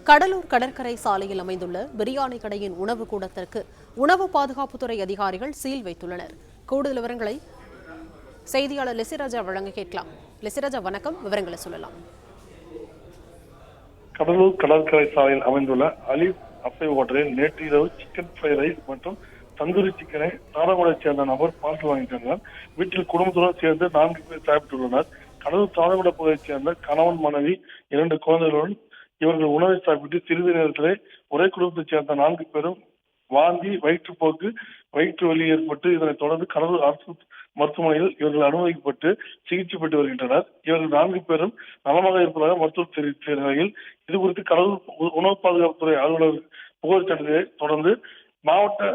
கடலூர் கடற்கரை சாலையில் அமைந்துள்ள பிரியாணி கடையின் உணவு கூடத்திற்கு உணவு பாதுகாப்புத்துறை அதிகாரிகள் சீல் வைத்துள்ளனர். கூடுதல் விவரங்களை செய்தியாளர் லெசிராஜா வழங்க கேட்கலாம். லெசிராஜா, வணக்கம். விவரங்களை சொல்லலாம். கடலூர் கடற்கரை சாலையில் அமைந்துள்ள அலிப் அசைவ ஹோட்டலில் நேற்று இரவு சிக்கன் ஃப்ரைட் ரைஸ் மற்றும் தந்தூரி சிக்கனை தாராபுரத்தை சேர்ந்த நபர் பார்சல் வாங்கியிருந்தார். வீட்டில் குடும்பத்துடன் சேர்ந்து 4 பேர் சாப்பிட்டுள்ளனர். கடலூர் தாராபுர பகுதியைச் சேர்ந்த கணவன், மனைவி, 2 குழந்தைகளுடன் இவர்கள் உணவை சாப்பிட்டு சிறிது நேரத்திலே ஒரே குடும்பத்தைச் சேர்ந்த 4 பேரும் வாந்தி, வயிற்றுப்போக்கு, வயிற்று வலி ஏற்பட்டு இதனைத் தொடர்ந்து கடலூர் அரசு மருத்துவமனையில் இவர்கள் அனுமதிக்கப்பட்டு சிகிச்சை பெற்று வருகின்றனர். இவர்கள் 4 பேரும் நலமாக இருப்பதாக மருத்துவர் தெரிவித்த நிலையில் இதுகுறித்து கடலூர் உணவு பாதுகாப்புத்துறை அலுவலர் புகார் தந்ததை தொடர்ந்து மாவட்ட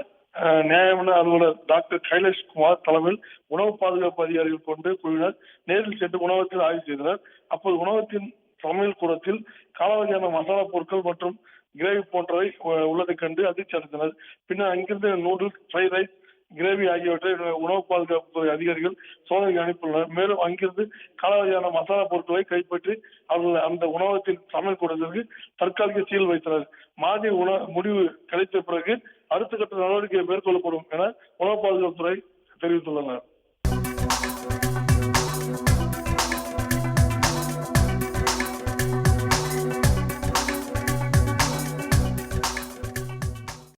நியாயமான அலுவலர் டாக்டர் கைலேஷ்குமார் தலைமையில் உணவு பாதுகாப்பு அதிகாரிகள் கொண்டு குழுவினர் நேரில் சென்று உணவகத்தில் ஆய்வு செய்தனர். அப்போது உணவகத்தின் சமையல் கூடத்தில் காலவகையான மசாலா பொருட்கள் மற்றும் கிரேவி போன்றவை உள்ளதை கண்டு அதிர்ச்சி அடைந்தனர். பின்னர் அங்கிருந்து நூடுல்ஸ், ஃப்ரைட் ரைஸ், கிரேவி ஆகியவற்றை உணவு பாதுகாப்புத்துறை அதிகாரிகள் சோதனைக்கு அனுப்பியுள்ளனர். மேலும் அங்கிருந்து காலவகையான மசாலா பொருட்களை கைப்பற்றி அவர்கள் அந்த உணவகத்தின் சமையல் கூடத்திற்கு தற்காலிக சீல் வைத்தனர். மாதிரி முடிவு கிடைத்த பிறகு அடுத்த கட்ட நடவடிக்கை மேற்கொள்ளப்படும் என உணவு பாதுகாப்புத்துறை தெரிவித்துள்ளனர்.